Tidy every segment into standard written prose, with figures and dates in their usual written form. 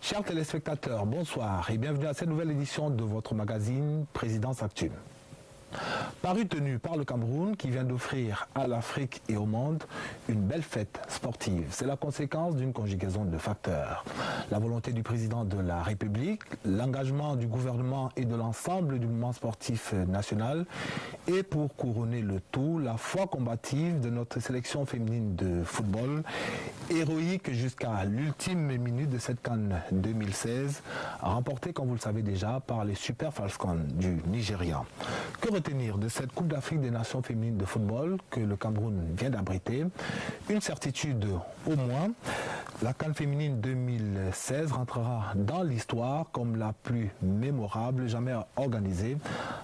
Chers téléspectateurs, bonsoir et bienvenue à cette nouvelle édition de votre magazine Présidence Actu. Paru tenu par le Cameroun qui vient d'offrir à l'Afrique et au monde une belle fête sportive. C'est la conséquence d'une conjugaison de facteurs. La volonté du président de la République, l'engagement du gouvernement et de l'ensemble du mouvement sportif national et pour couronner le tout, la foi combative de notre sélection féminine de football, héroïque jusqu'à l'ultime minute de cette CAN 2016, remportée comme vous le savez déjà par les Super Falcons du Nigeria. Que retenir de cette Coupe d'Afrique des Nations féminines de football que le Cameroun vient d'abriter? Une certitude au moins, la CAN féminine 2016 rentrera dans l'histoire comme la plus mémorable jamais organisée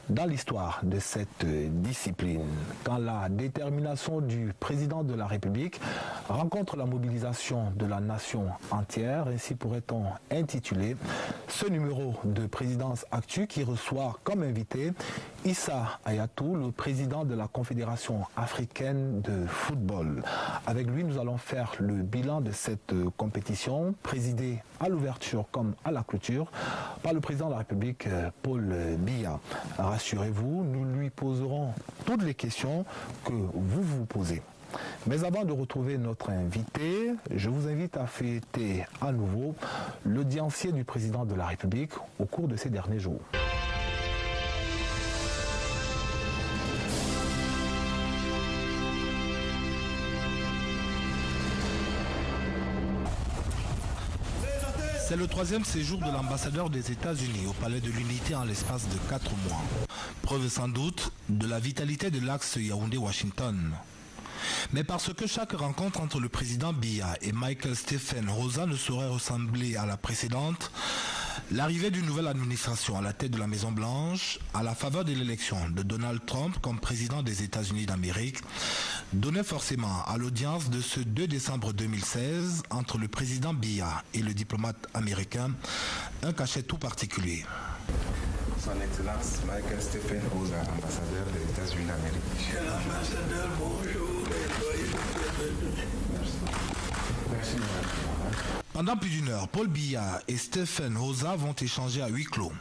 dans l'histoire de cette discipline. Quand la détermination du président de la République rencontre la mobilisation de la nation entière, ainsi pourrait-on intituler ce numéro de Présidence Actu qui reçoit comme invité Issa Hayatou, le président de la Confédération africaine de football. Avec lui, nous allons faire le bilan de cette compétition, présidée à l'ouverture comme à la clôture par le président de la République, Paul Biya. Rassurez-vous, nous lui poserons toutes les questions que vous vous posez. Mais avant de retrouver notre invité, je vous invite à fêter à nouveau l'audientier du président de la République au cours de ces derniers jours. C'est le troisième séjour de l'ambassadeur des États-Unis au Palais de l'Unité en l'espace de 4 mois. Preuve sans doute de la vitalité de l'axe Yaoundé-Washington. Mais parce que chaque rencontre entre le président Biya et Michael Stephen Rosa ne saurait ressembler à la précédente, l'arrivée d'une nouvelle administration à la tête de la Maison-Blanche, à la faveur de l'élection de Donald Trump comme président des États-Unis d'Amérique, donnait forcément à l'audience de ce 2 décembre 2016 entre le président Biya et le diplomate américain un cachet tout particulier. Son Excellence Michael Stephen Rosa, ambassadeur des États-Unis d'Amérique. Monsieur l'ambassadeur, bonjour. Merci, madame. Pendant plus d'une heure, Paul Biya et Stephen Rosa vont échanger à huis clos.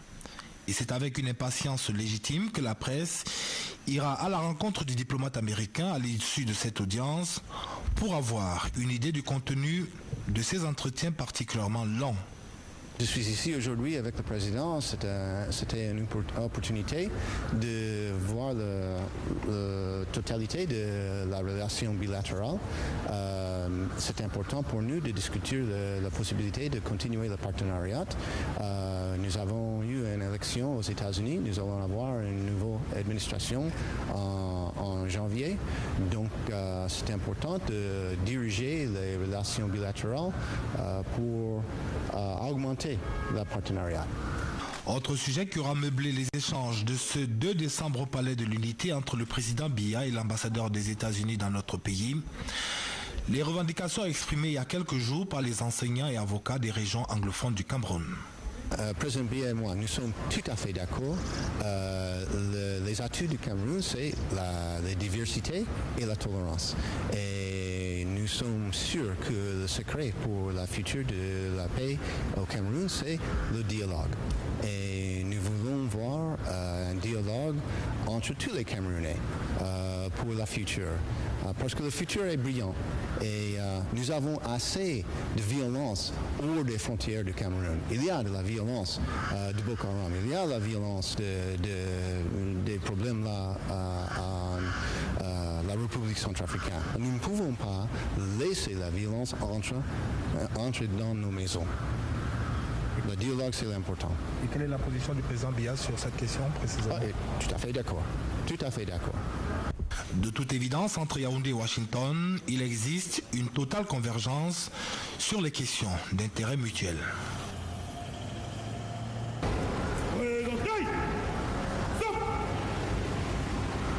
Et c'est avec une impatience légitime que la presse ira à la rencontre du diplomate américain à l'issue de cette audience pour avoir une idée du contenu de ces entretiens particulièrement longs. Je suis ici aujourd'hui avec le président. C'était une opportunité de voir la totalité de la relation bilatérale. C'est important pour nous de discuter la possibilité de continuer le partenariat. Nous avons eu une élection aux États-Unis. Nous allons avoir une nouvelle administration en janvier. Donc, c'est important de diriger les relations bilatérales pour augmenter le partenariat. Autre sujet qui aura meublé les échanges de ce 2 décembre au Palais de l'Unité entre le président Biya et l'ambassadeur des États-Unis dans notre pays, les revendications exprimées il y a quelques jours par les enseignants et avocats des régions anglophones du Cameroun. Président Biya et moi, nous sommes tout à fait d'accord. Les atouts du Cameroun, c'est la diversité et la tolérance. Et nous sommes sûrs que le secret pour la future de la paix au Cameroun, c'est le dialogue. Et nous voulons voir un dialogue entre tous les Camerounais pour la future. Parce que le futur est brillant. Et nous avons assez de violence hors des frontières du Cameroun. Il y a de la violence de Boko Haram, il y a la violence des problèmes là la République centrafricaine. Nous ne pouvons pas laisser la violence entrer dans nos maisons. Le dialogue, c'est important. Et quelle est la position du président Biya sur cette question précisément? Tout à fait d'accord. Tout à fait d'accord. De toute évidence, entre Yaoundé et Washington, il existe une totale convergence sur les questions d'intérêt mutuel.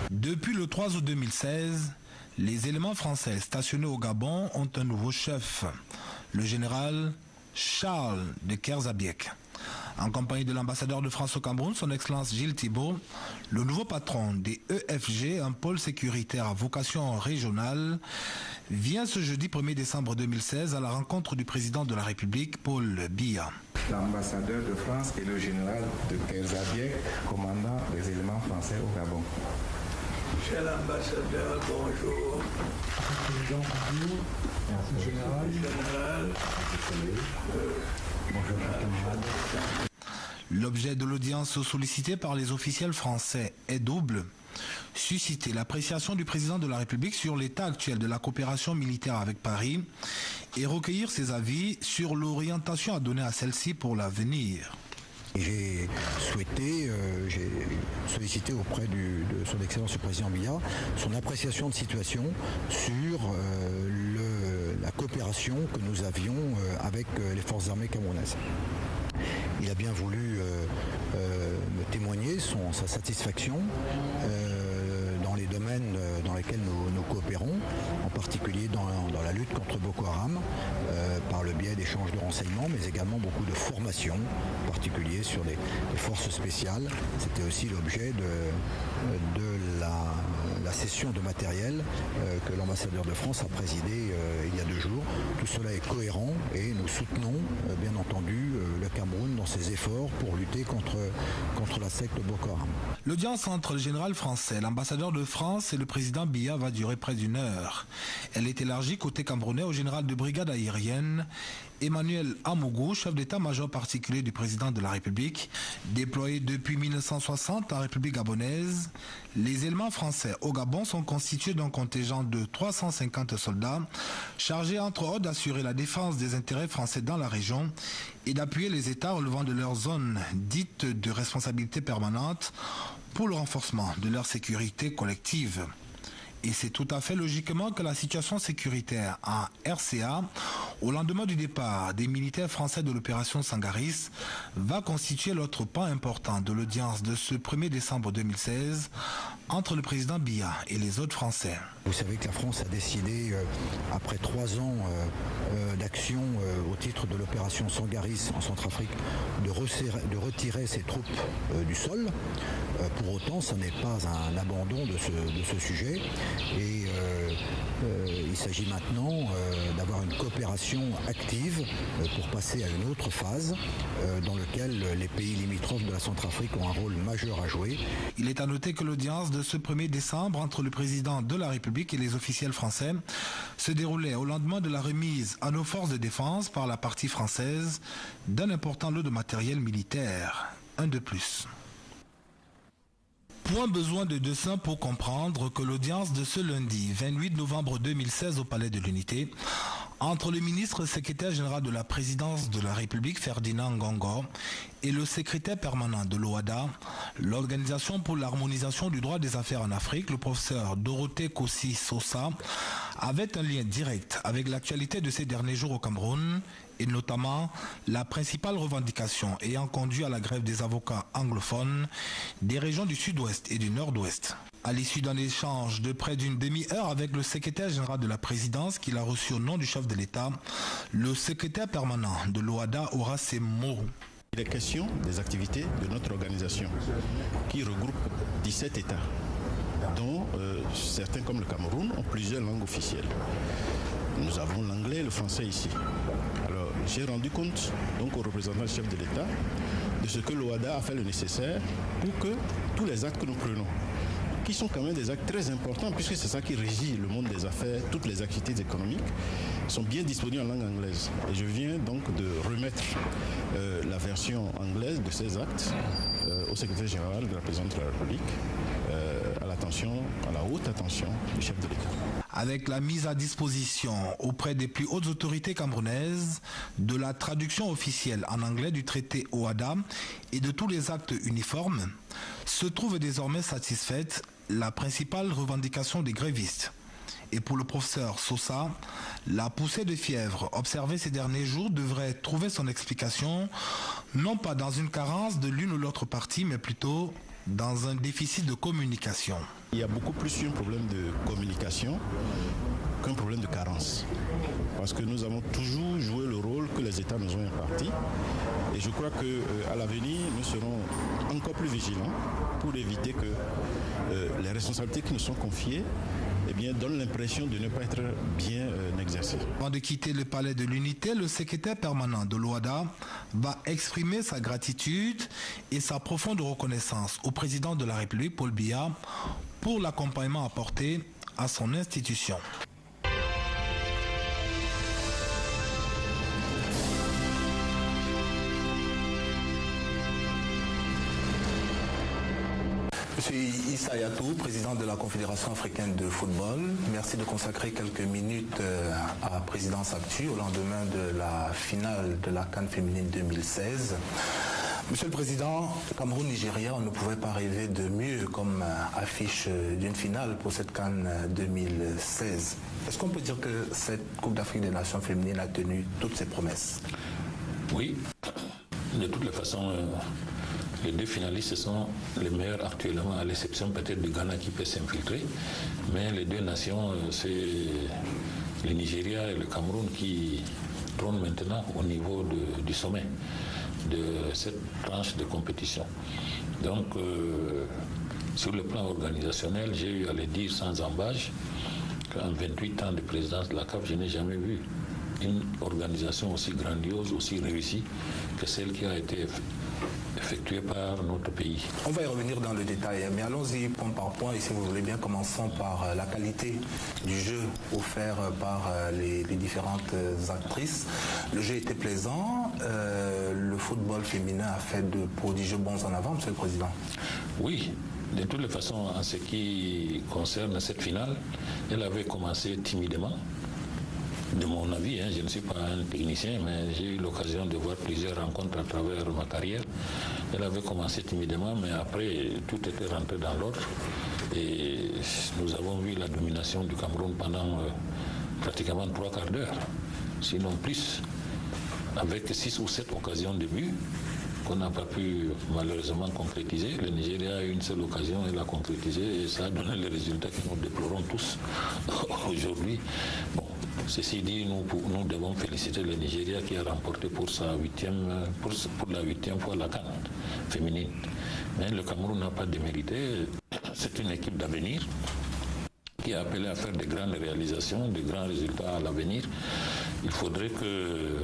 Depuis le 3 août 2016, les éléments français stationnés au Gabon ont un nouveau chef, le général Charles de Kerzabiek. En compagnie de l'ambassadeur de France au Cameroun, son Excellence Gilles Thibault, le nouveau patron des EFG, un pôle sécuritaire à vocation régionale, vient ce jeudi 1er décembre 2016 à la rencontre du président de la République, Paul Biya. l'ambassadeur de France et le général de Kerzabiek, commandant des éléments français au Gabon. Cher l'ambassadeur, bonjour. Président, bonjour. Merci, général. Bonjour, camarade. L'objet de l'audience sollicitée par les officiels français est double. Susciter l'appréciation du président de la République sur l'état actuel de la coopération militaire avec Paris et recueillir ses avis sur l'orientation à donner à celle-ci pour l'avenir. J'ai sollicité auprès de son Excellence le Président Biya son appréciation de situation sur la coopération que nous avions avec les forces armées camerounaises. Il a bien voulu me témoigner sa satisfaction dans les domaines dans lesquels nous coopérons, en particulier dans la lutte contre Boko Haram, par le biais d'échanges de renseignements, mais également beaucoup de formation, en particulier sur les forces spéciales. C'était aussi l'objet de la session de matériel que l'ambassadeur de France a présidé il y a 2 jours. Tout cela est cohérent et nous soutenons bien entendu le Cameroun dans ses efforts pour lutter contre la secte Boko Haram. L'audience entre le général français, l'ambassadeur de France et le président Biya va durer près d'1 heure. Elle est élargie côté camerounais au général de brigade aérienne Emmanuel Amougou, chef d'état-major particulier du président de la République. Déployé depuis 1960 en République gabonaise, les éléments français au Gabon sont constitués d'un contingent de 350 soldats chargés entre autres d'assurer la défense des intérêts français dans la région et d'appuyer les États relevant de leur zone dite de responsabilité permanente pour le renforcement de leur sécurité collective. Et c'est tout à fait logiquement que la situation sécuritaire en RCA, au lendemain du départ des militaires français de l'opération Sangaris, va constituer l'autre pan important de l'audience de ce 1er décembre 2016 entre le président Biya et les autres Français. Vous savez que la France a décidé, après 3 ans d'action au titre de l'opération Sangaris en Centrafrique, de retirer ses troupes du sol. Pour autant, ce n'est pas un abandon de ce sujet. Et il s'agit maintenant d'avoir une coopération active pour passer à une autre phase dans laquelle les pays limitrophes de la Centrafrique ont un rôle majeur à jouer. Il est à noter que l'audience de ce 1er décembre entre le président de la République et les officiels français se déroulait au lendemain de la remise à nos forces de défense par la partie française d'un important lot de matériel militaire, un de plus. Point besoin de dessin pour comprendre que l'audience de ce lundi 28 novembre 2016 au Palais de l'Unité entre le ministre secrétaire général de la présidence de la République Ferdinand Ngongo et le secrétaire permanent de l'OHADA, l'Organisation pour l'harmonisation du droit des affaires en Afrique, le professeur Dorothée Kossi-Sosa, avait un lien direct avec l'actualité de ces derniers jours au Cameroun et notamment la principale revendication ayant conduit à la grève des avocats anglophones des régions du sud-ouest et du nord-ouest. À l'issue d'un échange de près d'une demi-heure avec le secrétaire général de la présidence qu'il a reçu au nom du chef de l'État, le secrétaire permanent de l'OHADA aura ces mots. Il est question des activités de notre organisation qui regroupe 17 États, dont certains comme le Cameroun ont plusieurs langues officielles. Nous avons l'anglais et le français ici. Alors j'ai rendu compte donc au représentant chef de l'État de ce que l'OHADA a fait le nécessaire pour que tous les actes que nous prenons, qui sont quand même des actes très importants, puisque c'est ça qui régit le monde des affaires, toutes les activités économiques, sont bien disponibles en langue anglaise. Et je viens donc de remettre la version anglaise de ces actes au secrétaire général de la présidente de la République, à la haute attention du chef de l'État. Avec la mise à disposition auprès des plus hautes autorités camerounaises de la traduction officielle en anglais du traité OHADA et de tous les actes uniformes, se trouve désormais satisfaite la principale revendication des grévistes. Et pour le professeur Sosa, la poussée de fièvre observée ces derniers jours devrait trouver son explication non pas dans une carence de l'une ou l'autre partie, mais plutôt dans un déficit de communication. Il y a beaucoup plus un problème de communication qu'un problème de carence. Parce que nous avons toujours joué le rôle que les États nous ont impartis. Et je crois qu'à l'avenir, nous serons encore plus vigilants pour éviter que les responsabilités qui nous sont confiées donnent l'impression de ne pas être bien exercées. Avant de quitter le palais de l'Unité, le secrétaire permanent de l'OHADA va exprimer sa gratitude et sa profonde reconnaissance au président de la République, Paul Biya, pour l'accompagnement apporté à son institution. Monsieur Issa Yatou, président de la Confédération africaine de football, merci de consacrer quelques minutes à Présidence Actu au lendemain de la finale de la CAN féminine 2016. Monsieur le Président, Cameroun-Nigeria, on ne pouvait pas rêver de mieux comme affiche d'une finale pour cette CAN 2016. Est-ce qu'on peut dire que cette Coupe d'Afrique des Nations féminines a tenu toutes ses promesses? Oui, de toutes les façons. Les deux finalistes sont les meilleurs actuellement, à l'exception peut-être du Ghana qui peut s'infiltrer. Mais les deux nations, c'est le Nigeria et le Cameroun qui trônent maintenant au niveau du sommet de cette tranche de compétition. Donc, sur le plan organisationnel, j'ai eu à le dire sans embâche qu'en 28 ans de présidence de la CAF, je n'ai jamais vu une organisation aussi grandiose, aussi réussie que celle qui a été effectuée par notre pays. On va y revenir dans le détail, mais allons-y point par point, et si vous voulez bien, commençons par la qualité du jeu offert par les différentes actrices. Le jeu était plaisant, le football féminin a fait de prodigieux bons en avant, Monsieur le Président. Oui, de toutes les façons, en ce qui concerne cette finale, elle avait commencé timidement. De mon avis, je ne suis pas un technicien, mais j'ai eu l'occasion de voir plusieurs rencontres à travers ma carrière. Elle avait commencé timidement, mais après, tout était rentré dans l'ordre. Et nous avons vu la domination du Cameroun pendant pratiquement 3 quarts d'heure, sinon plus, avec 6 ou 7 occasions de but qu'on n'a pas pu malheureusement concrétiser. Le Nigeria a eu une seule occasion, elle l'a concrétisé et ça a donné les résultats que nous déplorons tous aujourd'hui. Bon, ceci dit, nous devons féliciter le Nigeria qui a remporté pour la 8e fois la CAN féminine. Mais le Cameroun n'a pas démérité. C'est une équipe d'avenir qui est appelée à faire de grandes réalisations, de grands résultats à l'avenir. Il faudrait que,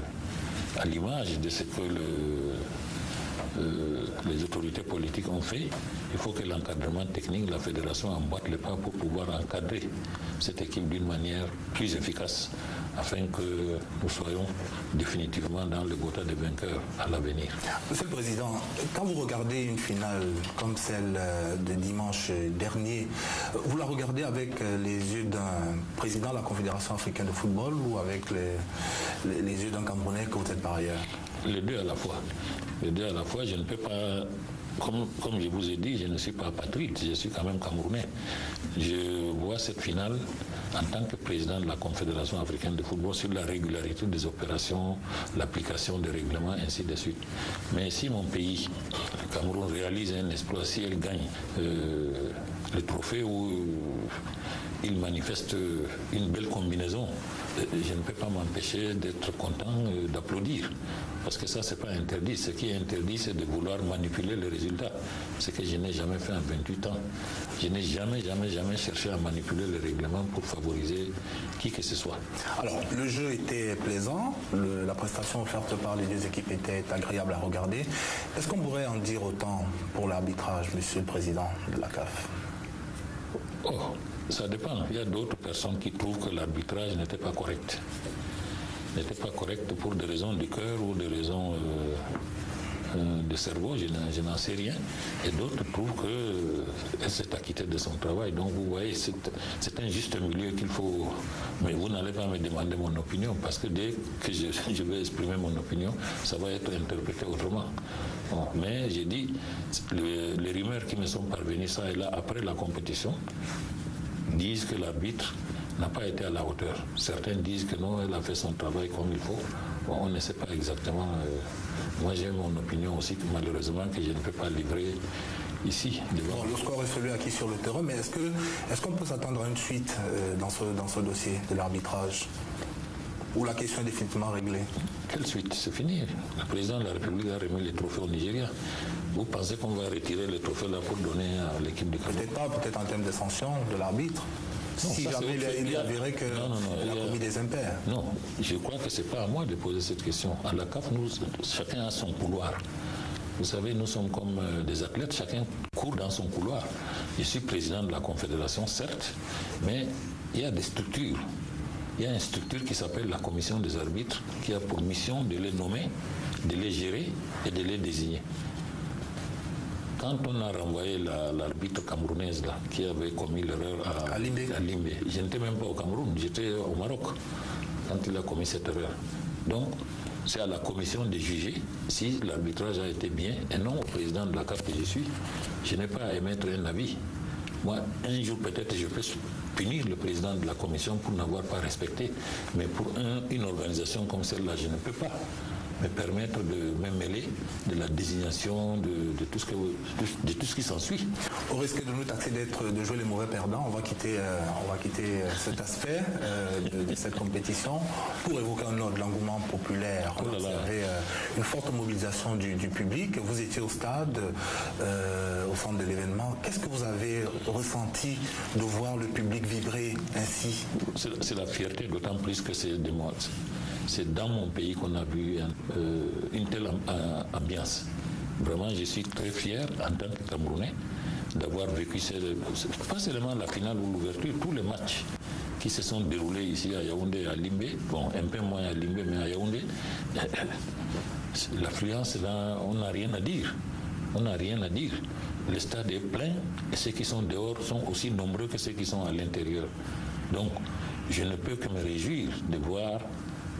à l'image de ce que les autorités politiques ont fait, il faut que l'encadrement technique de la fédération emboîte le pas pour pouvoir encadrer cette équipe d'une manière plus efficace afin que nous soyons définitivement dans le quota des vainqueurs à l'avenir. Monsieur le Président, quand vous regardez une finale comme celle de dimanche dernier, vous la regardez avec les yeux d'un président de la Confédération africaine de football ou avec les yeux d'un Camerounais que vous êtes par ailleurs? Les deux à la fois. Les deux à la fois, je ne peux pas, comme je vous ai dit, je ne suis pas apatride, je suis quand même Camerounais. Je vois cette finale en tant que président de la Confédération africaine de football sur la régularité des opérations, l'application des règlements, ainsi de suite. Mais si mon pays, le Cameroun, réalise un exploit, si elle gagne le trophée où il manifeste une belle combinaison, je ne peux pas m'empêcher d'être content, d'applaudir. Parce que ça, ce n'est pas interdit. Ce qui est interdit, c'est de vouloir manipuler les résultats. Ce que je n'ai jamais fait en 28 ans. Je n'ai jamais cherché à manipuler les règlements pour favoriser qui que ce soit. Alors, le jeu était plaisant. La prestation offerte par les deux équipes était agréable à regarder. Est-ce qu'on pourrait en dire autant pour l'arbitrage, Monsieur le Président de la CAF? Oh, ça dépend. Il y a d'autres personnes qui trouvent que l'arbitrage n'était pas correct. N'était pas correct pour des raisons du cœur ou des raisons de cerveau, je n'en sais rien. Et d'autres trouvent qu'elle s'est acquittée de son travail. Donc vous voyez, c'est un juste milieu qu'il faut... Mais vous n'allez pas me demander mon opinion, parce que dès que je vais exprimer mon opinion, ça va être interprété autrement. Bon, mais j'ai dit, les rumeurs qui me sont parvenues ça et là après la compétition disent que l'arbitre n'a pas été à la hauteur. Certains disent que non, elle a fait son travail comme il faut. Bon, on ne sait pas exactement. Moi, j'ai mon opinion aussi, malheureusement, que je ne peux pas livrer ici. Bon, le score est celui acquis sur le terrain, mais est-ce qu'on peut s'attendre à une suite dans ce dossier de l'arbitrage? Ou la question est définitivement réglée? Quelle suite? C'est fini. Le président de la République a remis les trophées au Nigeria. Vous pensez qu'on va retirer les trophées là pour donner à l'équipe de Cameroun? Peut-être pas, peut-être en termes de sanctions de l'arbitre. Si jamais il avérait qu'il a commis des impairs. Non, je crois que ce n'est pas à moi de poser cette question. À la CAF, chacun a son couloir. Vous savez, nous sommes comme des athlètes, chacun court dans son couloir. Je suis président de la Confédération, certes, mais il y a des structures. Il y a une structure qui s'appelle la Commission des arbitres, qui a pour mission de les nommer, de les gérer et de les désigner. Quand on a renvoyé l'arbitre camerounaise là, qui avait commis l'erreur à Limbé, je n'étais même pas au Cameroun, j'étais au Maroc quand il a commis cette erreur. Donc, c'est à la commission de juger si l'arbitrage a été bien et non au président de la CAF que je suis. Je n'ai pas à émettre un avis. Moi, un jour peut-être je peux punir le président de la commission pour n'avoir pas respecté, mais pour une organisation comme celle-là, je ne peux pas me permettre de me mêler de la désignation de tout ce qui s'ensuit. Au risque de nous taxer de jouer les mauvais perdants, on va quitter cet aspect de cette compétition pour évoquer un autre, l'engouement populaire. On a observé une forte mobilisation du public. Vous étiez au stade, au centre de l'événement. Qu'est-ce que vous avez ressenti de voir le public vibrer ainsi? C'est la fierté, d'autant plus que c'est des mois. C'est dans mon pays qu'on a vu une telle ambiance. Vraiment, je suis très fier en tant que Camerounais d'avoir vécu, pas seulement la finale ou l'ouverture, tous les matchs qui se sont déroulés ici à Yaoundé, à Limbé, bon, un peu moins à Limbé, mais à Yaoundé. L'affluence, là, on n'a rien à dire. On n'a rien à dire. Le stade est plein et ceux qui sont dehors sont aussi nombreux que ceux qui sont à l'intérieur. Donc, je ne peux que me réjouir de voir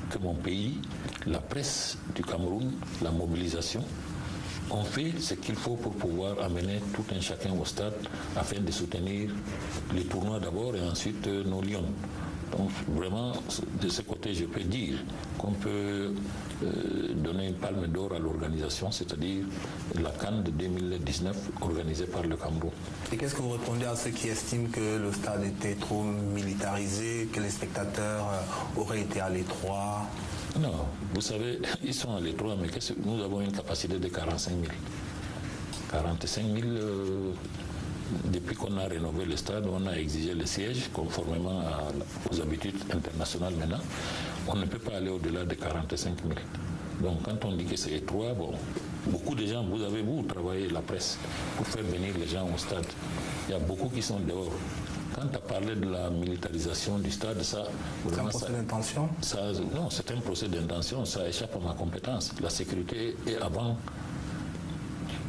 que mon pays, la presse du Cameroun, la mobilisation, ont fait ce qu'il faut pour pouvoir amener tout un chacun au stade afin de soutenir les tournois d'abord et ensuite nos lions. Donc vraiment, de ce côté, je peux dire qu'on peut donner une palme d'or à l'organisation, c'est-à-dire la CAN de 2019 organisée par le Cameroun. Et qu'est-ce que vous répondez à ceux qui estiment que le stade était trop militarisé, que les spectateurs auraient été à l'étroit? Non, vous savez, ils sont à l'étroit, mais nous avons une capacité de 45 000. 45 000... Depuis qu'on a rénové le stade, on a exigé le siège conformément aux habitudes internationales maintenant. On ne peut pas aller au-delà de 45 000. Donc quand on dit que c'est étroit, bon, beaucoup de gens, vous travaillez la presse pour faire venir les gens au stade. Il y a beaucoup qui sont dehors. Quand tu as parlé de la militarisation du stade, ça... C'est un procès d'intention? Non, c'est un procès d'intention, ça échappe à ma compétence. La sécurité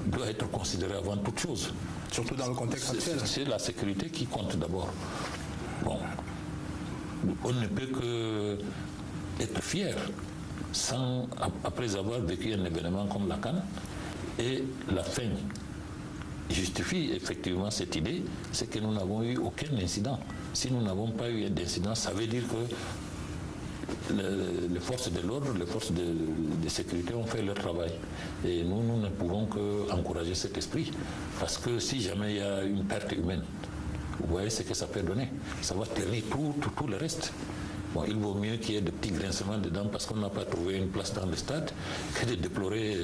doit être considérée avant toute chose. Surtout dans le contexte actuel. C'est la sécurité qui compte d'abord. Bon, on ne peut que être fier après avoir vécu un événement comme la CAN, et la fin justifie effectivement cette idée, c'est que nous n'avons eu aucun incident. Si nous n'avons pas eu d'incident, ça veut dire que les forces de l'ordre, les forces de sécurité ont fait leur travail. Et nous ne pouvons qu'encourager cet esprit. Parce que si jamais il y a une perte humaine, vous voyez ce que ça peut donner. Ça va ternir tout le reste. Bon, il vaut mieux qu'il y ait de petits grincements dedans parce qu'on n'a pas trouvé une place dans le stade que de déplorer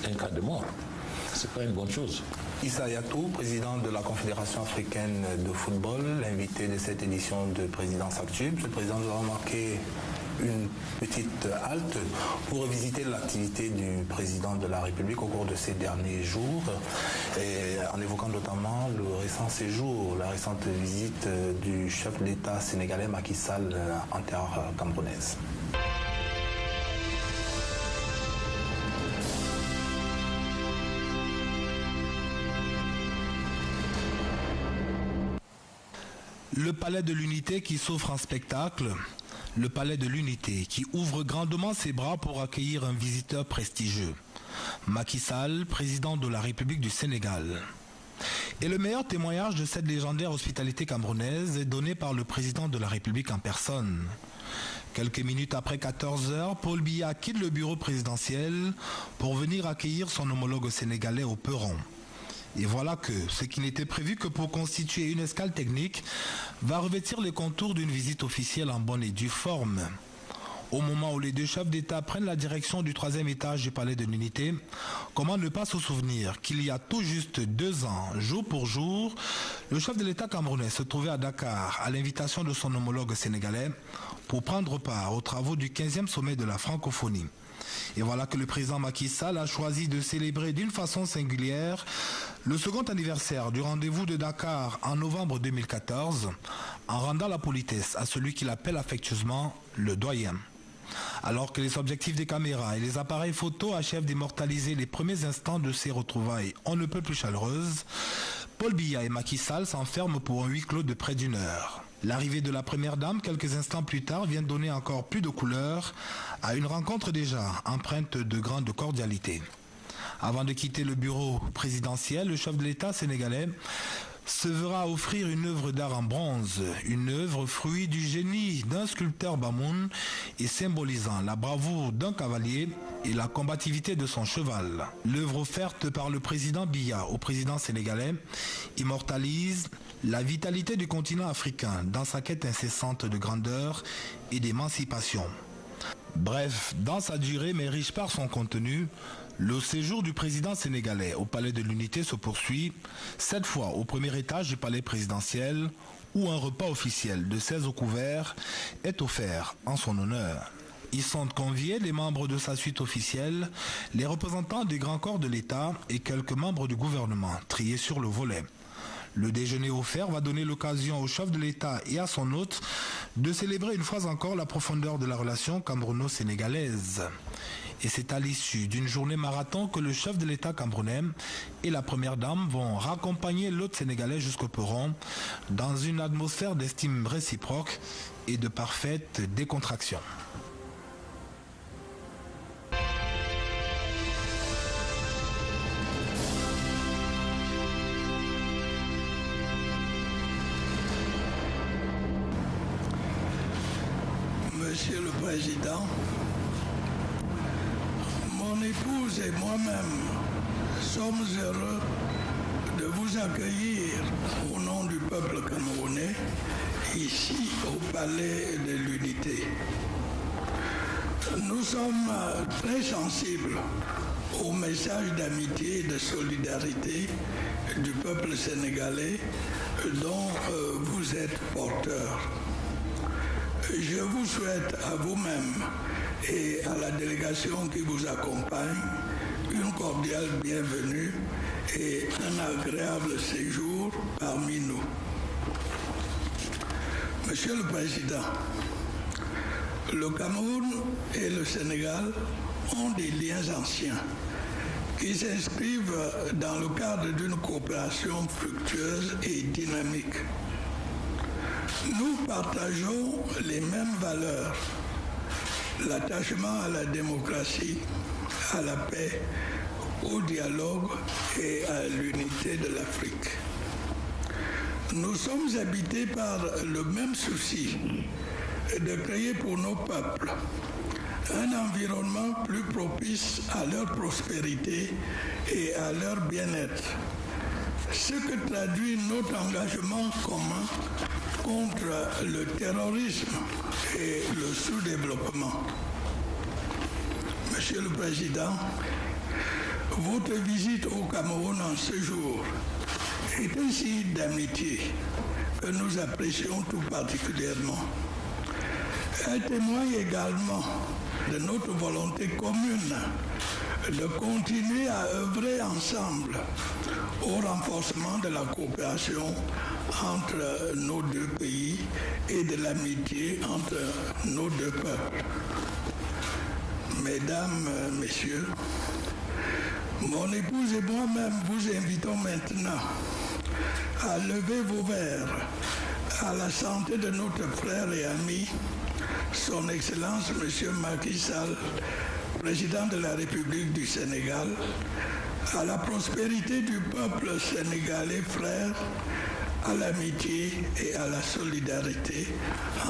un cas de mort. Ce n'est pas une bonne chose. Issa Yatou, président de la Confédération africaine de football, l'invité de cette édition de Présidence Actu. Monsieur le Président, nous avons marqué une petite halte pour revisiter l'activité du président de la République au cours de ces derniers jours, et en évoquant notamment le récent séjour, la récente visite du chef d'État sénégalais Macky Sall en terre camerounaise. Le palais de l'unité qui s'offre en spectacle, le palais de l'unité qui ouvre grandement ses bras pour accueillir un visiteur prestigieux. Macky Sall, président de la République du Sénégal. Et le meilleur témoignage de cette légendaire hospitalité camerounaise est donné par le président de la République en personne. Quelques minutes après 14 heures, Paul Biya quitte le bureau présidentiel pour venir accueillir son homologue sénégalais au perron. Et voilà que ce qui n'était prévu que pour constituer une escale technique va revêtir les contours d'une visite officielle en bonne et due forme. Au moment où les deux chefs d'État prennent la direction du 3e étage du Palais de l'Unité, comment ne pas se souvenir qu'il y a tout juste 2 ans, jour pour jour, le chef de l'État camerounais se trouvait à Dakar à l'invitation de son homologue sénégalais pour prendre part aux travaux du 15e sommet de la francophonie. Et voilà que le président Macky Sall a choisi de célébrer d'une façon singulière le second anniversaire du rendez-vous de Dakar en novembre 2014 en rendant la politesse à celui qu'il appelle affectueusement le doyen. Alors que les objectifs des caméras et les appareils photo achèvent d'immortaliser les premiers instants de ces retrouvailles on ne peut plus chaleureuses, Paul Biya et Macky Sall s'enferment pour un huis clos de près d'1 heure. L'arrivée de la première dame quelques instants plus tard vient donner encore plus de couleur à une rencontre déjà empreinte de grande cordialité. Avant de quitter le bureau présidentiel, le chef de l'État sénégalais se verra offrir une œuvre d'art en bronze, une œuvre fruit du génie d'un sculpteur Bamoun et symbolisant la bravoure d'un cavalier et la combativité de son cheval. L'œuvre offerte par le président Biya au président sénégalais immortalise la vitalité du continent africain dans sa quête incessante de grandeur et d'émancipation. Bref, dans sa durée mais riche par son contenu, le séjour du président sénégalais au Palais de l'Unité se poursuit, cette fois au premier étage du palais présidentiel, où un repas officiel de 16 au couvert est offert en son honneur. Y sont conviés les membres de sa suite officielle, les représentants des grands corps de l'État et quelques membres du gouvernement, triés sur le volet. Le déjeuner offert va donner l'occasion au chef de l'État et à son hôte de célébrer une fois encore la profondeur de la relation camerouno-sénégalaise. Et c'est à l'issue d'une journée marathon que le chef de l'État camerounais et la première dame vont raccompagner l'hôte sénégalais jusqu'au perron dans une atmosphère d'estime réciproque et de parfaite décontraction. Monsieur le Président, mon épouse et moi-même sommes heureux de vous accueillir au nom du peuple camerounais ici au Palais de l'Unité. Nous sommes très sensibles au message d'amitié et de solidarité du peuple sénégalais dont vous êtes porteur. Je vous souhaite à vous-même et à la délégation qui vous accompagne une cordiale bienvenue et un agréable séjour parmi nous. Monsieur le Président, le Cameroun et le Sénégal ont des liens anciens qui s'inscrivent dans le cadre d'une coopération fructueuse et dynamique. Nous partageons les mêmes valeurs, l'attachement à la démocratie, à la paix, au dialogue et à l'unité de l'Afrique. Nous sommes habités par le même souci de créer pour nos peuples un environnement plus propice à leur prospérité et à leur bien-être, ce que traduit notre engagement commun contre le terrorisme et le sous-développement. Monsieur le Président, votre visite au Cameroun en ce jour est un signe d'amitié que nous apprécions tout particulièrement. Elle témoigne également de notre volonté commune de continuer à œuvrer ensemble au renforcement de la coopération entre nos deux pays et de l'amitié entre nos deux peuples. Mesdames, Messieurs, mon épouse et moi-même vous invitons maintenant à lever vos verres à la santé de notre frère et ami, Son Excellence M. Macky Sall, président de la République du Sénégal, à la prospérité du peuple sénégalais frère, à l'amitié et à la solidarité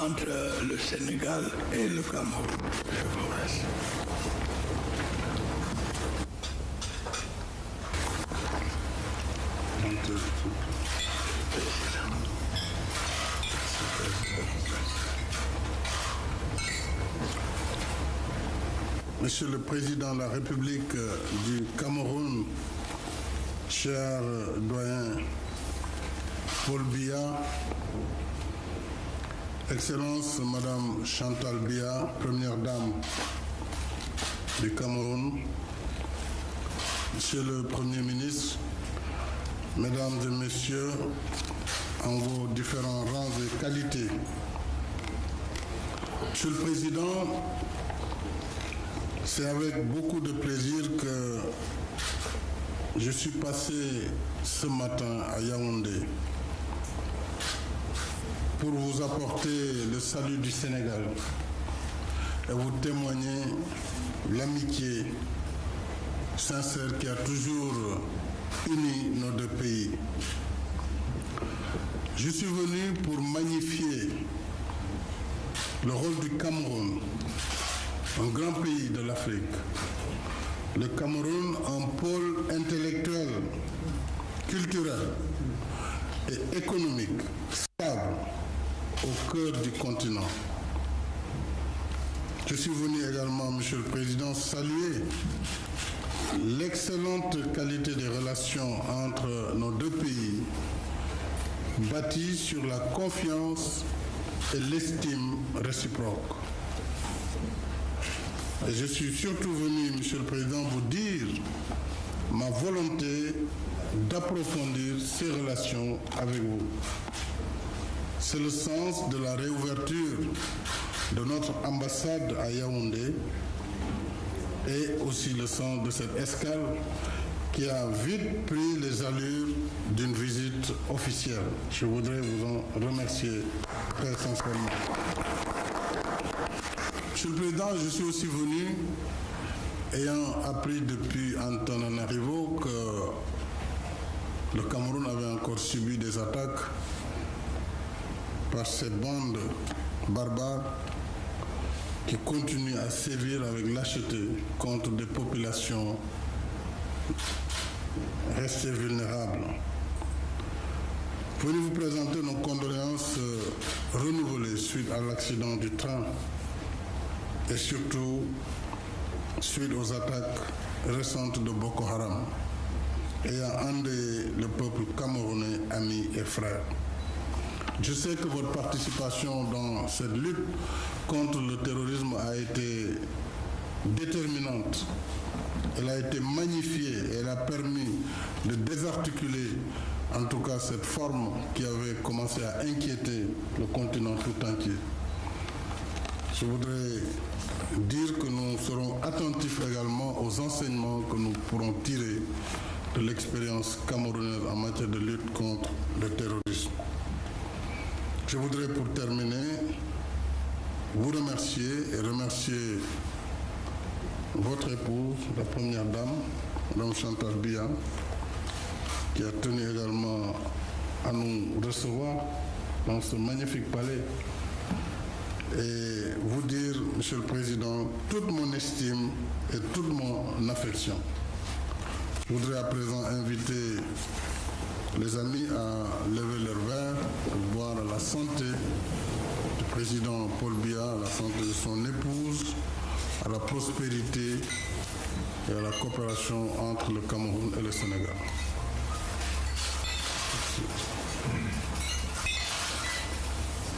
entre le Sénégal et le Cameroun. Je vous remercie. Monsieur le Président de la République du Cameroun, cher doyen Paul Biya, Excellence Madame Chantal Biya, Première Dame du Cameroun, Monsieur le Premier ministre, Mesdames et Messieurs, en vos différents rangs et qualités. Monsieur le Président, c'est avec beaucoup de plaisir que je suis passé ce matin à Yaoundé pour vous apporter le salut du Sénégal et vous témoigner l'amitié sincère qui a toujours uni nos deux pays. Je suis venu pour magnifier le rôle du Cameroun, un grand pays de l'Afrique. Le Cameroun, un pôle intellectuel, culturel et économique stable au cœur du continent. Je suis venu également, Monsieur le Président, saluer l'excellente qualité des relations entre nos deux pays, bâties sur la confiance et l'estime réciproque. Et je suis surtout venu, Monsieur le Président, vous dire ma volonté d'approfondir ces relations avec vous. C'est le sens de la réouverture de notre ambassade à Yaoundé et aussi le sens de cette escale qui a vite pris les allures d'une visite officielle. Je voudrais vous en remercier très sincèrement. Monsieur le Président, je suis aussi venu, ayant appris depuis Antananarivo que le Cameroun avait encore subi des attaques par ces bandes barbares qui continuent à sévir avec lâcheté contre des populations restées vulnérables. Venez vous présenter nos condoléances renouvelées suite à l'accident du train et surtout suite aux attaques récentes de Boko Haram ayant endeuillé le peuple camerounais, amis et frères. Je sais que votre participation dans cette lutte contre le terrorisme a été déterminante. Elle a été magnifiée et elle a permis de désarticuler en tout cas cette forme qui avait commencé à inquiéter le continent tout entier. Je voudrais dire que nous serons attentifs également aux enseignements que nous pourrons tirer de l'expérience camerounaise en matière de lutte contre le terrorisme. Je voudrais pour terminer vous remercier et remercier votre épouse, la Première Dame, Mme Chantal Biya, qui a tenu également à nous recevoir dans ce magnifique palais. Et vous dire, Monsieur le Président, toute mon estime et toute mon affection. Je voudrais à présent inviter les amis à lever leur verre pour boire à la santé du président Paul Biya, à la santé de son épouse, à la prospérité et à la coopération entre le Cameroun et le Sénégal.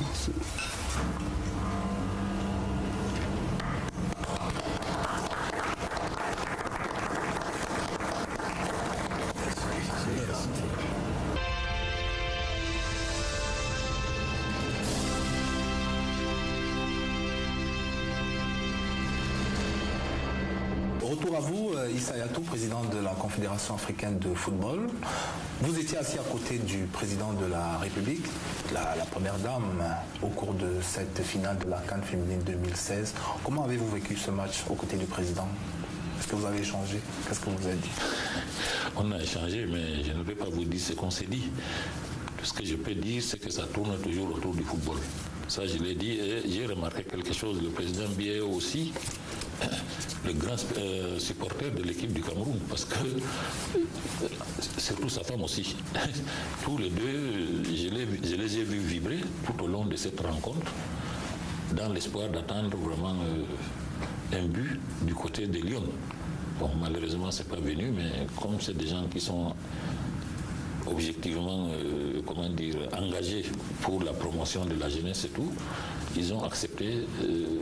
Merci. Retour à vous, Issa Yatou, président de la Confédération africaine de football. Vous étiez assis à côté du président de la République, la Première Dame, au cours de cette finale de la CAN féminine 2016. Comment avez-vous vécu ce match aux côtés du président? Est-ce que vous avez échangé? Qu'est-ce que vous avez dit? On a échangé, mais je ne vais pas vous dire ce qu'on s'est dit. Ce que je peux dire, c'est que ça tourne toujours autour du football. Ça, je l'ai dit et j'ai remarqué quelque chose. Le président Biya aussi, le grand supporter de l'équipe du Cameroun, parce que surtout sa femme aussi. Tous les deux, je les ai vus vibrer tout au long de cette rencontre, dans l'espoir d'attendre vraiment un but du côté de Lyon. Bon, malheureusement, c'est pas venu, mais comme c'est des gens qui sont objectivement, engagés pour la promotion de la jeunesse et tout, ils ont accepté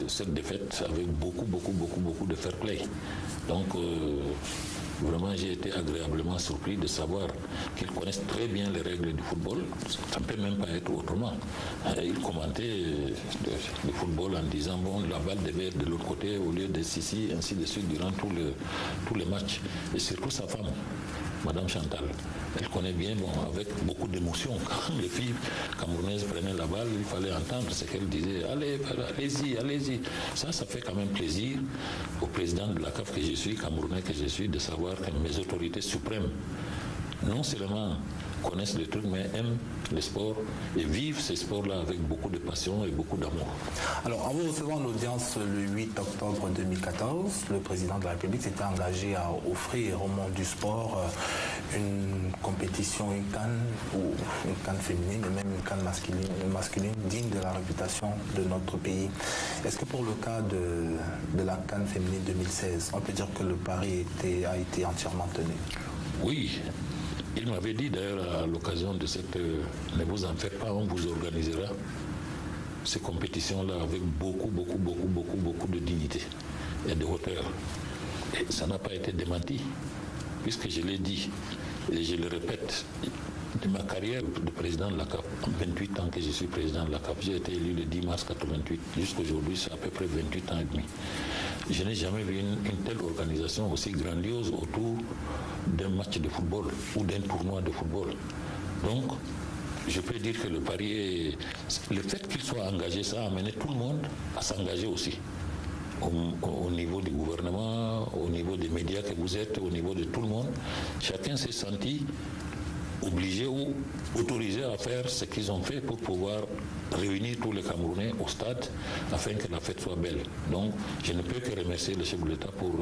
cette défaite avec beaucoup de fair play. Donc, vraiment, j'ai été agréablement surpris de savoir qu'ils connaissent très bien les règles du football. Ça ne peut même pas être autrement. Ils commentaient le football en disant, bon, la balle devait être de l'autre côté au lieu de ici, ainsi de suite, durant tous les matchs. Et surtout sa femme, Madame Chantal. Elle connaît bien, bon, avec beaucoup d'émotion. Quand les filles camerounaises prenaient la balle, il fallait entendre ce qu'elle disait. Allez-y, allez-y. Ça fait quand même plaisir au président de la CAF que je suis, camerounais que je suis, de savoir que mes autorités suprêmes, non seulement connaissent les trucs, mais aiment les sports et vivent ces sports-là avec beaucoup de passion et beaucoup d'amour. Alors, en vous recevant en audience le 8 octobre 2014, le président de la République s'était engagé à offrir au monde du sport une compétition, une CAN féminine et même une CAN masculine digne de la réputation de notre pays. Est-ce que pour le cas de la CAN féminine 2016, on peut dire que le pari a été entièrement tenu? Oui. Il m'avait dit d'ailleurs à l'occasion de cette... ne vous en faites pas, on vous organisera ces compétitions-là avec beaucoup de dignité et de hauteur. Et ça n'a pas été démenti, puisque je l'ai dit, et je le répète, de ma carrière de président de la CAF, en 28 ans que je suis président de la CAF, j'ai été élu le 10 mars 88, jusqu'aujourd'hui c'est à peu près 28 ans et demi. Je n'ai jamais vu une telle organisation aussi grandiose autour d'un match de football ou d'un tournoi de football. Donc, je peux dire que le pari est... Le fait qu'il soit engagé, ça a amené tout le monde à s'engager aussi. Au niveau du gouvernement, au niveau des médias que vous êtes, au niveau de tout le monde, chacun s'est senti obligés ou autorisés à faire ce qu'ils ont fait pour pouvoir réunir tous les Camerounais au stade afin que la fête soit belle. Donc, je ne peux que remercier le chef de l'État pour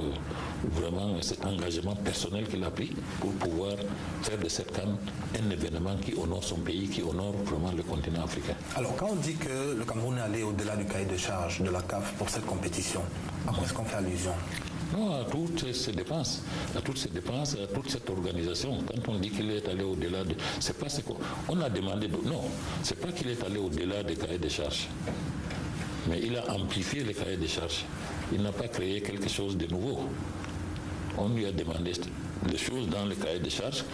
vraiment cet engagement personnel qu'il a pris pour pouvoir faire de cette CAN un événement qui honore son pays, qui honore vraiment le continent africain. Alors, quand on dit que le Cameroun est allé au-delà du cahier de charges de la CAF pour cette compétition, à quoi est-ce qu'on fait allusion? Non, à toutes ces dépenses, à toute cette organisation. Quand on dit qu'il est allé au-delà de... C'est pas ce qu'on a demandé... Non, c'est pas qu'il est allé au-delà des cahiers de charges. Mais il a amplifié les cahiers de charges. Il n'a pas créé quelque chose de nouveau. On lui a demandé des choses dans les cahiers de charges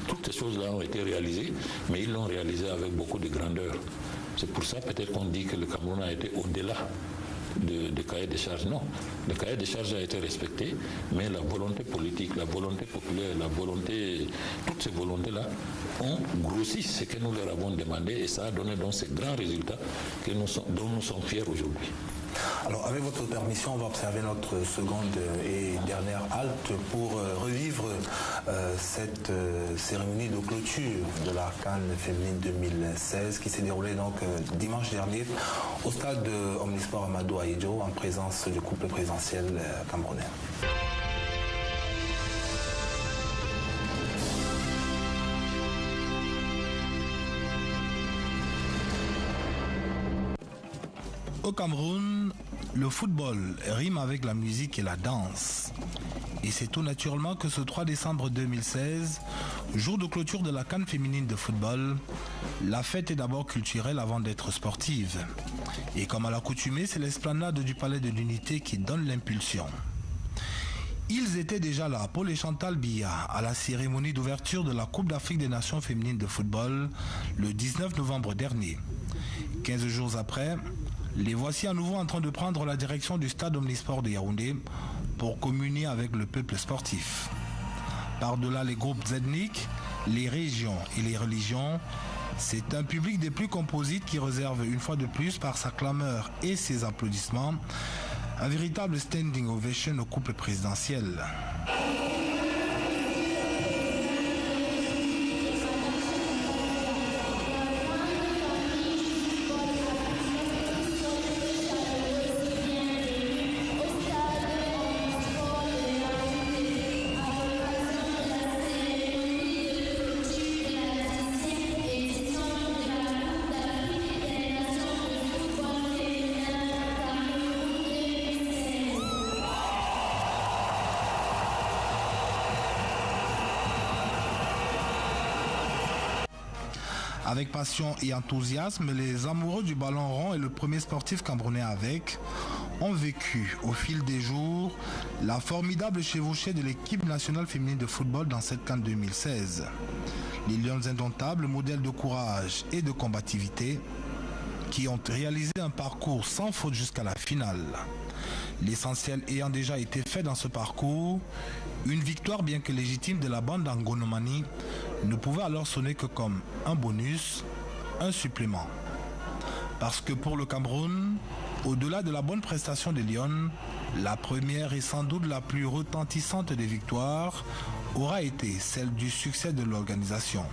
toutes ces choses-là ont été réalisées, mais ils l'ont réalisé avec beaucoup de grandeur. C'est pour ça peut-être qu'on dit que le Cameroun a été au-delà de cahier de charges. Non, le cahier de charges a été respecté, mais la volonté politique, la volonté populaire, toutes ces volontés-là ont grossi ce que nous leur avons demandé et ça a donné donc ces grands résultats dont nous sommes fiers aujourd'hui. Alors, avec votre permission, on va observer notre seconde et dernière halte pour revivre cette cérémonie de clôture de la CAN féminine 2016 qui s'est déroulée donc dimanche dernier au stade Omnisport Amadou Ahidjo en présence du couple présidentiel camerounais. Au Cameroun, le football rime avec la musique et la danse. Et c'est tout naturellement que ce 3 décembre 2016, jour de clôture de la CAN féminine de football, la fête est d'abord culturelle avant d'être sportive. Et comme à l'accoutumée, c'est l'esplanade du Palais de l'Unité qui donne l'impulsion. Ils étaient déjà là, Paul et Chantal Biya, à la cérémonie d'ouverture de la Coupe d'Afrique des Nations féminines de football le 19 novembre dernier. 15 jours après, les voici à nouveau en train de prendre la direction du stade Omnisport de Yaoundé pour communier avec le peuple sportif. Par-delà les groupes ethniques, les régions et les religions, c'est un public des plus composites qui réserve une fois de plus par sa clameur et ses applaudissements un véritable standing ovation au couple présidentiel. Avec passion et enthousiasme, les amoureux du ballon rond et le premier sportif camerounais ont vécu au fil des jours la formidable chevauchée de l'équipe nationale féminine de football dans cette CAN 2016. Les Lions indomptables, modèles de courage et de combativité, qui ont réalisé un parcours sans faute jusqu'à la finale. L'essentiel ayant déjà été fait dans ce parcours, une victoire bien que légitime de la bande d'Angonomani ne pouvait alors sonner que comme un bonus, un supplément. Parce que pour le Cameroun, au-delà de la bonne prestation des Lions, la première et sans doute la plus retentissante des victoires aura été celle du succès de l'organisation.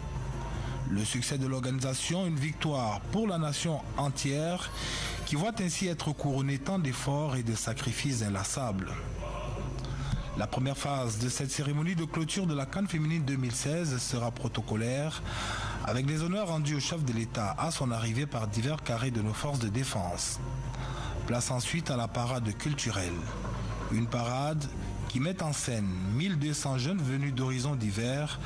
Le succès de l'organisation, une victoire pour la nation entière qui voit ainsi être couronnée tant d'efforts et de sacrifices inlassables. La première phase de cette cérémonie de clôture de la CAN féminine 2016 sera protocolaire, avec les honneurs rendus au chef de l'État à son arrivée par divers carrés de nos forces de défense. Place ensuite à la parade culturelle. Une parade qui met en scène 1200 jeunes venus d'horizons divers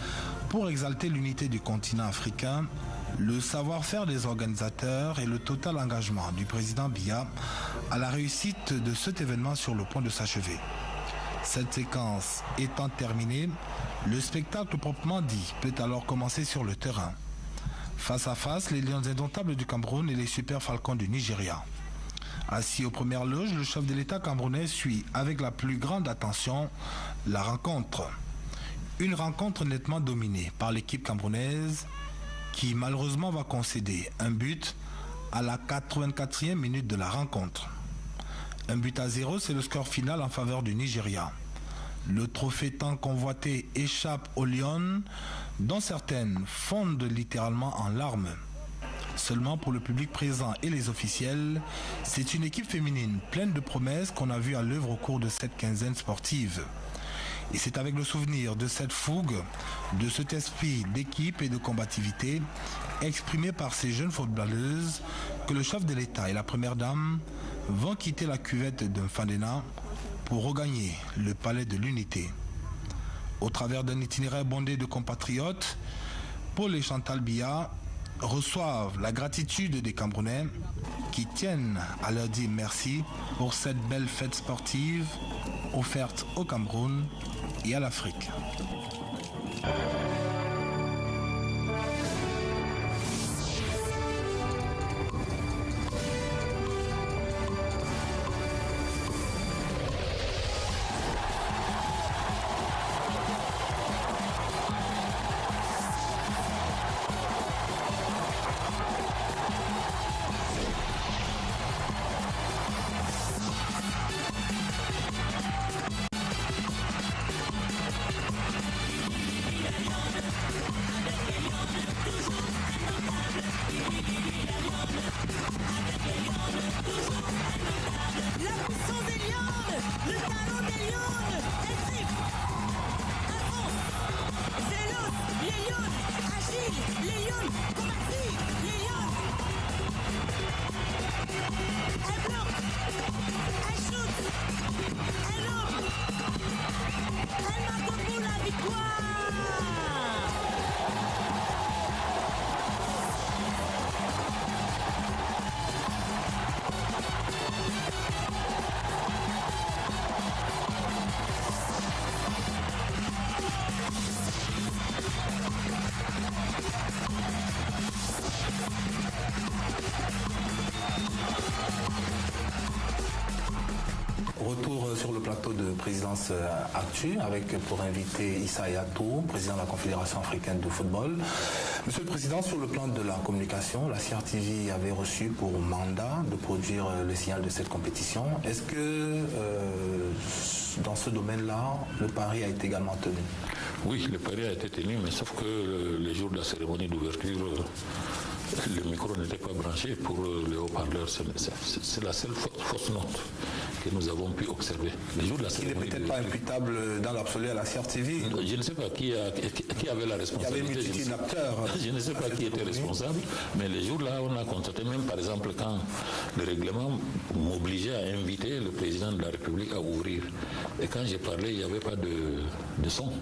pour exalter l'unité du continent africain, le savoir-faire des organisateurs et le total engagement du président Biya à la réussite de cet événement sur le point de s'achever. Cette séquence étant terminée, le spectacle proprement dit peut alors commencer sur le terrain. Face à face, les Lions indomptables du Cameroun et les Super Falcons du Nigeria. Assis aux premières loges, le chef de l'État camerounais suit avec la plus grande attention la rencontre. Une rencontre nettement dominée par l'équipe camerounaise qui malheureusement va concéder un but à la 84e minute de la rencontre. Un but à 0, c'est le score final en faveur du Nigeria. Le trophée tant convoité échappe aux Lions, dont certaines fondent littéralement en larmes. Seulement pour le public présent et les officiels, c'est une équipe féminine pleine de promesses qu'on a vue à l'œuvre au cours de cette quinzaine sportive. Et c'est avec le souvenir de cette fougue, de cet esprit d'équipe et de combativité exprimé par ces jeunes footballeuses que le chef de l'État et la première dame vont quitter la cuvette de Mfandena pour regagner le palais de l'unité. Au travers d'un itinéraire bondé de compatriotes, Paul et Chantal Biya reçoivent la gratitude des Camerounais qui tiennent à leur dire merci pour cette belle fête sportive offerte au Cameroun et à l'Afrique. Retour sur le plateau de Présidence Actu avec pour invité Issa Yatou, président de la Confédération africaine de football. Monsieur le Président, sur le plan de la communication, la CRTV avait reçu pour mandat de produire le signal de cette compétition. Est-ce que dans ce domaine-là, le pari a été également tenu? Oui, le pari a été tenu, mais sauf que les jours de la cérémonie d'ouverture, le micro n'était pas branché pour le haut-parleur. C'est la seule fausse note que nous avons pu observer. Les jours de la cérémonie. Il n'est peut-être pas imputable dans l'absolu à la CRTV. Je ne sais pas qui avait la responsabilité. Il y avait une multitude d'acteurs. Je ne sais pas qui était responsable, mais les jours-là, on a constaté, même par exemple quand le règlement m'obligeait à inviter le président de la République à ouvrir. Et quand j'ai parlé, il n'y avait pas de son.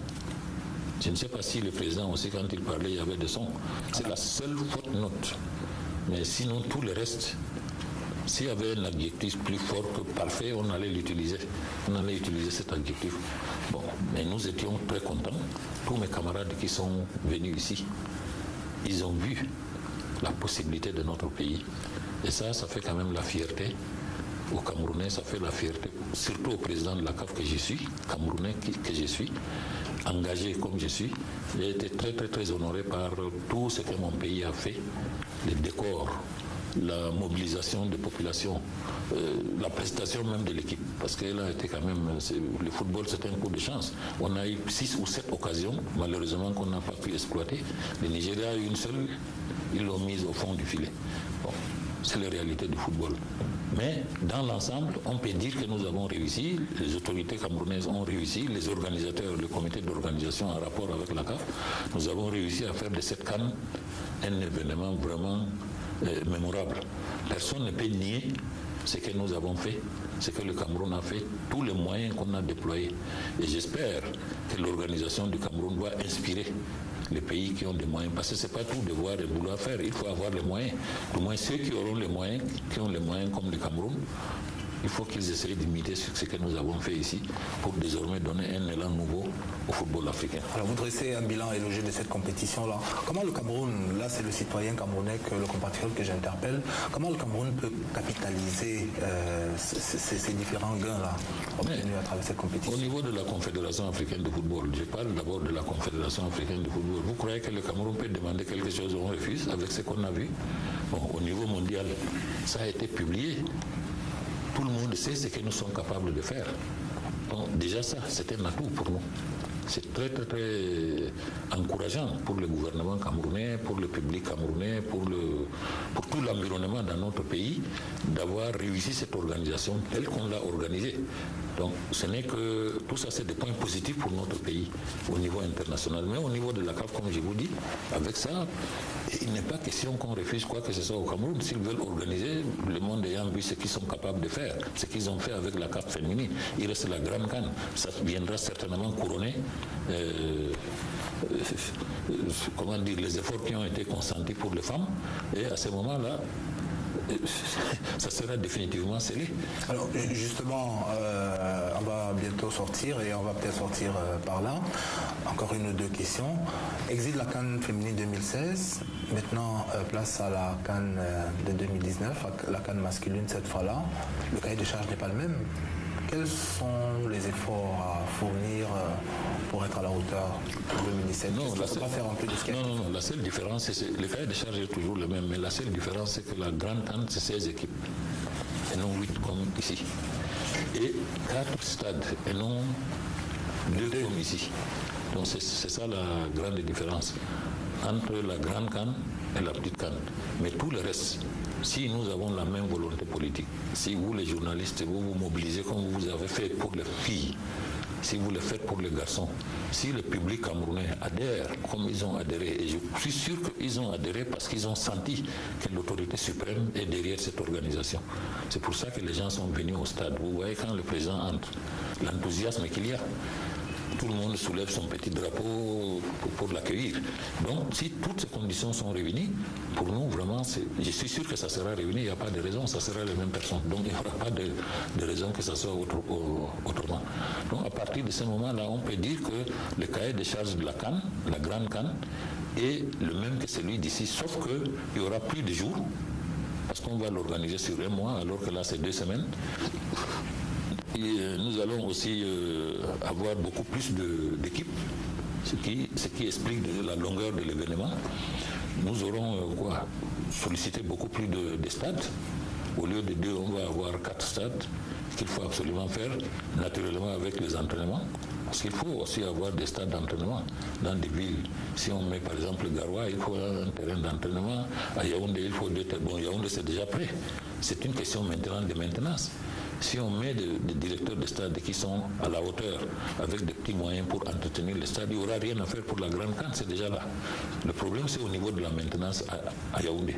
Je ne sais pas si le président aussi, quand il parlait, il y avait des sons. C'est la seule faute note. Mais sinon, tout le reste, s'il y avait un adjectif plus fort que parfait, on allait l'utiliser. On allait utiliser cet adjectif. Bon, mais nous étions très contents. Tous mes camarades qui sont venus ici, ils ont vu la possibilité de notre pays. Et ça fait quand même la fierté. Aux Camerounais, ça fait la fierté, surtout au président de la CAF que je suis, Camerounais que je suis, engagé comme je suis. J'ai été très très très honoré par tout ce que mon pays a fait, les décors, la mobilisation des populations, la prestation même de l'équipe, parce qu'elle a été quand même, le football c'était un coup de chance. On a eu 6 ou 7 occasions, malheureusement qu'on n'a pas pu exploiter. Le Nigeria a eu une seule, ils l'ont mise au fond du filet. Bon, c'est la réalité du football. Mais dans l'ensemble, on peut dire que nous avons réussi, les autorités camerounaises ont réussi, les organisateurs, le comité d'organisation en rapport avec la CAF, nous avons réussi à faire de cette CAN un événement vraiment mémorable. Personne ne peut nier ce que nous avons fait, ce que le Cameroun a fait, tous les moyens qu'on a déployés. Et j'espère que l'organisation du Cameroun va inspirer les pays qui ont des moyens, parce que ce n'est pas tout devoir et vouloir faire, il faut avoir les moyens. Du moins ceux qui auront les moyens, qui ont les moyens comme le Cameroun, il faut qu'ils essayent d'imiter ce que nous avons fait ici pour désormais donner un élan nouveau au football africain. Alors vous dressez un bilan élogieux de cette compétition-là. Comment le Cameroun, là c'est le citoyen camerounais, le compatriote que j'interpelle, comment le Cameroun peut capitaliser ces différents gains-là obtenus à travers cette compétition? Au niveau de la Confédération africaine de football, je parle d'abord de la Confédération africaine de football. Vous croyez que le Cameroun peut demander quelque chose, on refuse avec ce qu'on a vu? Bon, au niveau mondial, ça a été publié. Tout le monde sait ce que nous sommes capables de faire. Donc déjà ça, c'est un atout pour nous. C'est très très très encourageant pour le gouvernement camerounais, pour le public camerounais, pour tout l'environnement dans notre pays, d'avoir réussi cette organisation telle qu'on l'a organisée. Donc ce n'est que tout ça, c'est des points positifs pour notre pays au niveau international. Mais au niveau de la CAF, comme je vous dis, avec ça, il n'est pas question qu'on refuse quoi que ce soit au Cameroun. S'ils veulent organiser, le monde ayant vu ce qu'ils sont capables de faire, ce qu'ils ont fait avec la CAF féminine, il reste la grande CAN. Ça viendra certainement couronner comment dire, les efforts qui ont été consentis pour les femmes. Et à ce moment-là, ça sera définitivement scellé. Alors justement, on va bientôt sortir et on va peut-être sortir par là. Encore une ou deux questions. Exit la CAN féminine 2016, maintenant place à la CAN de 2019, la CAN masculine cette fois-là. Le cahier de charge n'est pas le même. Quels sont les efforts à fournir pour être à la hauteur de 2017? Non, la seule différence, c'est que le cahier de charge est toujours le même, mais la seule différence, c'est que la grande CAN, c'est 16 équipes, et non 8 comme ici. Et 4 stades, et non 2 comme ici. Donc c'est ça la grande différence entre la grande CAN et la petite CAN. Mais tout le reste, si nous avons la même volonté politique, si vous les journalistes, vous vous mobilisez comme vous avez fait pour les filles, si vous le faites pour les garçons, si le public camerounais adhère comme ils ont adhéré, et je suis sûr qu'ils ont adhéré parce qu'ils ont senti que l'autorité suprême est derrière cette organisation. C'est pour ça que les gens sont venus au stade. Vous voyez quand le président entre, l'enthousiasme qu'il y a. Tout le monde soulève son petit drapeau pour l'accueillir. Donc, si toutes ces conditions sont réunies, pour nous, vraiment, je suis sûr que ça sera réuni, il n'y a pas de raison, ça sera les mêmes personnes. Donc, il n'y aura pas de raison que ça soit autrement. Donc, à partir de ce moment-là, on peut dire que le cahier de charge de la CAN, la grande CAN, est le même que celui d'ici, sauf qu'il y aura plus de jours, parce qu'on va l'organiser sur un mois, alors que là, c'est 2 semaines. Et nous allons aussi avoir beaucoup plus d'équipes, ce qui explique la longueur de l'événement. Nous aurons sollicité beaucoup plus de stades. Au lieu de 2, on va avoir 4 stades qu'il faut absolument faire, naturellement avec les entraînements. Parce qu'il faut aussi avoir des stades d'entraînement dans des villes. Si on met par exemple Garoua, il faut un terrain d'entraînement. À Yaoundé, il faut 2 terrains. Bon, Yaoundé, c'est déjà prêt. C'est une question maintenant de maintenance. Si on met des directeurs de stade qui sont à la hauteur, avec des petits moyens pour entretenir le stade, il n'y aura rien à faire pour la grande CAN, c'est déjà là. Le problème, c'est au niveau de la maintenance à Yaoundé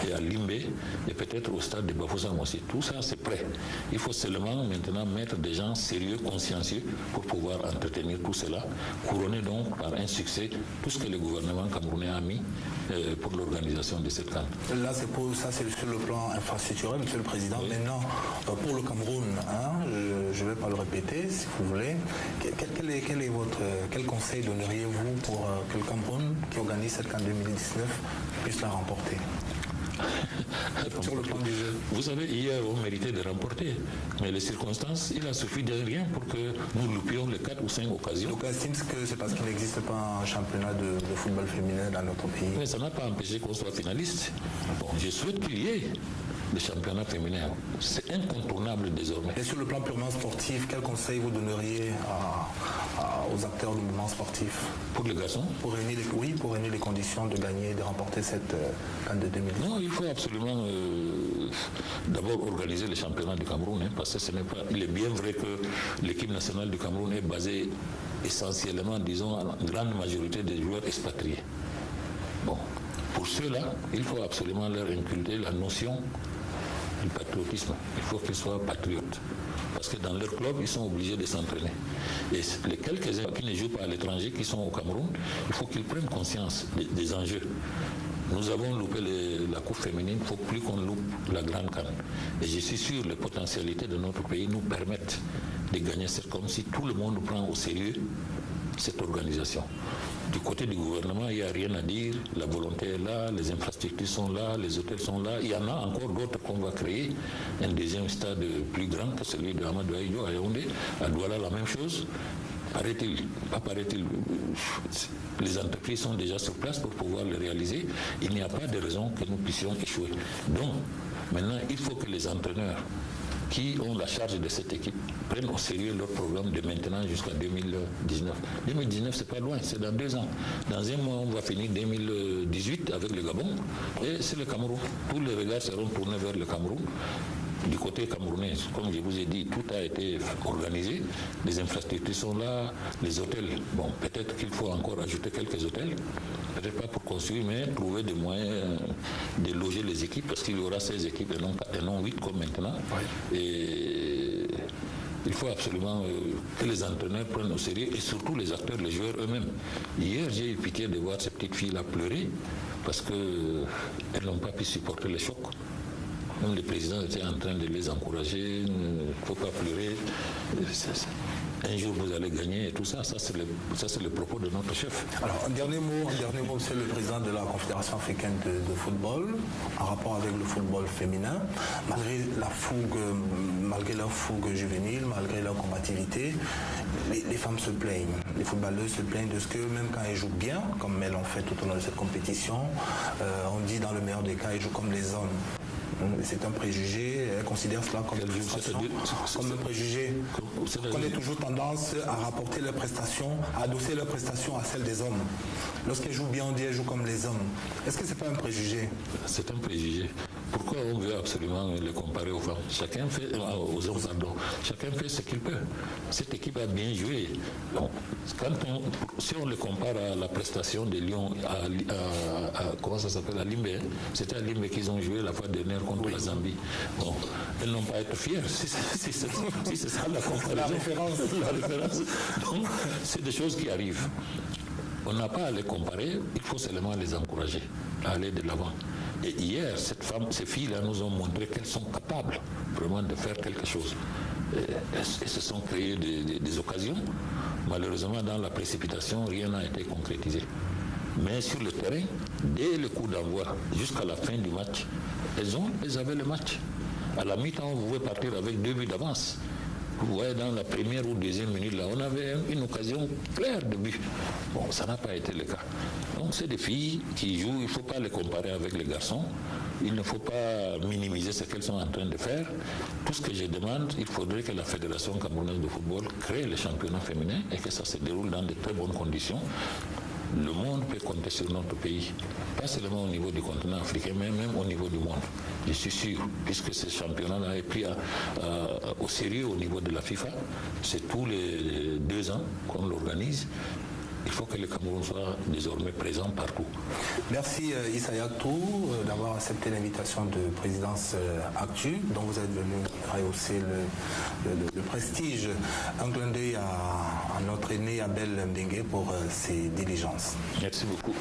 et à Limbé, et peut-être au stade de Bafoussam aussi. Tout ça, c'est prêt. Il faut seulement maintenant mettre des gens sérieux, consciencieux, pour pouvoir entretenir tout cela, couronner donc par un succès tout ce que le gouvernement camerounais a mis pour l'organisation de cette CAN. Là, c'est sur le plan infrastructurel, Monsieur le Président. Oui. Maintenant, pour le Cameroun, je ne vais pas le répéter, si vous voulez. Quel conseil donneriez-vous pour que le Cameroun, qui organise cette CAN 2019, puisse la remporter? Sur le plan du jeu. Vous savez, hier, on méritait de remporter. Mais les circonstances, il a suffi de rien pour que nous loupions les 4 ou 5 occasions. Donc, estime que c'est parce qu'il n'existe pas un championnat de football féminin dans notre pays? Mais ça n'a pas empêché qu'on soit finaliste. Bon, je souhaite qu'il y ait des championnats féminins. C'est incontournable désormais. Et sur le plan purement sportif, quel conseil vous donneriez aux acteurs du mouvement sportif? Pour les garçons? Pour réunir les conditions de gagner, de remporter cette CAN de 2010. Non, il faut absolument d'abord organiser les championnats du Cameroun, parce que ce n'est pas. Il est bien vrai que l'équipe nationale du Cameroun est basée essentiellement, disons, en grande majorité des joueurs expatriés. Bon, pour ceux-là, il faut absolument leur inculquer la notion du patriotisme. Il faut qu'ils soient patriotes. Parce que dans leur club, ils sont obligés de s'entraîner. Et les quelques-uns qui ne jouent pas à l'étranger, qui sont au Cameroun, il faut qu'ils prennent conscience des enjeux. Nous avons loupé la Coupe féminine, il ne faut plus qu'on loupe la Grande CAN. Et je suis sûr que les potentialités de notre pays nous permettent de gagner cette CAN si tout le monde prend au sérieux cette organisation. Du côté du gouvernement, il n'y a rien à dire, la volonté est là, les infrastructures sont là, les hôtels sont là. Il y en a encore d'autres qu'on va créer. Un deuxième stade plus grand que celui de Amadou Aïdjo à Yaoundé. À Douala, la même chose. Paraît-il, les entreprises sont déjà sur place pour pouvoir le réaliser. Il n'y a pas de raison que nous puissions échouer. Donc, maintenant, il faut que les entraîneurs qui ont la charge de cette équipe prennent au sérieux leur programme de maintenant jusqu'à 2019. 2019, c'est pas loin, c'est dans 2 ans. Dans un mois, on va finir 2018 avec le Gabon et c'est le Cameroun. Tous les regards seront tournés vers le Cameroun. Du côté camerounais, comme je vous ai dit, tout a été organisé. Les infrastructures sont là, les hôtels. Bon, peut-être qu'il faut encore ajouter quelques hôtels. Peut-être pas pour construire, mais trouver des moyens de loger les équipes, parce qu'il y aura 16 équipes et non 8 comme maintenant. Oui. Et il faut absolument que les entraîneurs prennent au sérieux et surtout les acteurs, les joueurs eux-mêmes. Hier, j'ai eu pitié de voir ces petites filles-là pleurer parce qu'elles n'ont pas pu supporter le choc. Même le président était en train de les encourager, il ne faut pas pleurer. Un jour vous allez gagner et tout ça. Ça c'est le propos de notre chef. Alors un dernier mot, Monsieur le Président de la Confédération africaine de football, en rapport avec le football féminin, malgré leur fougue juvénile, malgré leur combativité, les femmes se plaignent, les footballeuses se plaignent de ce que même quand elles jouent bien, comme elles l'ont fait tout au long de cette compétition, on dit dans le meilleur des cas, elles jouent comme les hommes. C'est un préjugé, elle considère cela comme un préjugé. On a toujours tendance à rapporter leurs prestations, à adosser leurs prestations à celles des hommes. Lorsqu'elles jouent bien, on dit qu'elles jouent comme les hommes. Est-ce que ce n'est pas un préjugé? C'est un préjugé. Pourquoi on veut absolument les comparer aux femmes? Chacun fait, aux hommes, pardon. Chacun fait ce qu'il peut. Cette équipe a bien joué. Donc, si on le compare à la prestation des Lions, comment ça s'appelle, à Limbé, c'était à Limbé qu'ils ont joué la fois dernière contre la Zambie. Bon, elles n'ont pas à être fières. Si c'est ça la comparaison. La référence. Donc, c'est des choses qui arrivent. On n'a pas à les comparer, il faut seulement les encourager à aller de l'avant. Et hier, ces filles-là nous ont montré qu'elles sont capables vraiment de faire quelque chose. Elles se sont créées des occasions. Malheureusement, dans la précipitation, rien n'a été concrétisé. Mais sur le terrain, dès le coup d'envoi jusqu'à la fin du match, elles avaient le match. À la mi-temps, on pouvait partir avec 2 buts d'avance. Vous voyez, dans la première ou deuxième minute, là, on avait une occasion claire de but. Bon, ça n'a pas été le cas. Donc, c'est des filles qui jouent, il ne faut pas les comparer avec les garçons. Il ne faut pas minimiser ce qu'elles sont en train de faire. Tout ce que je demande, il faudrait que la Fédération camerounaise de football crée le championnat féminin et que ça se déroule dans de très bonnes conditions. le monde peut compter sur notre pays, pas seulement au niveau du continent africain, mais même au niveau du monde. Je suis sûr, puisque ce championnat est pris au sérieux au niveau de la FIFA, c'est tous les 2 ans qu'on l'organise. Il faut que le Cameroun soit désormais présent partout. Merci Issa Yatou d'avoir accepté l'invitation de présidence Actu, dont vous êtes venu rehausser le prestige. Un clin d'œil à notre aîné Abel Mbengue pour ses diligences. Merci beaucoup.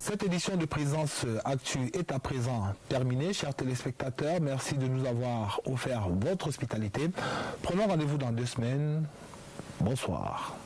Cette édition de Présidence Actu est à présent terminée. Chers téléspectateurs, merci de nous avoir offert votre hospitalité. Prenons rendez-vous dans 2 semaines. Bonsoir.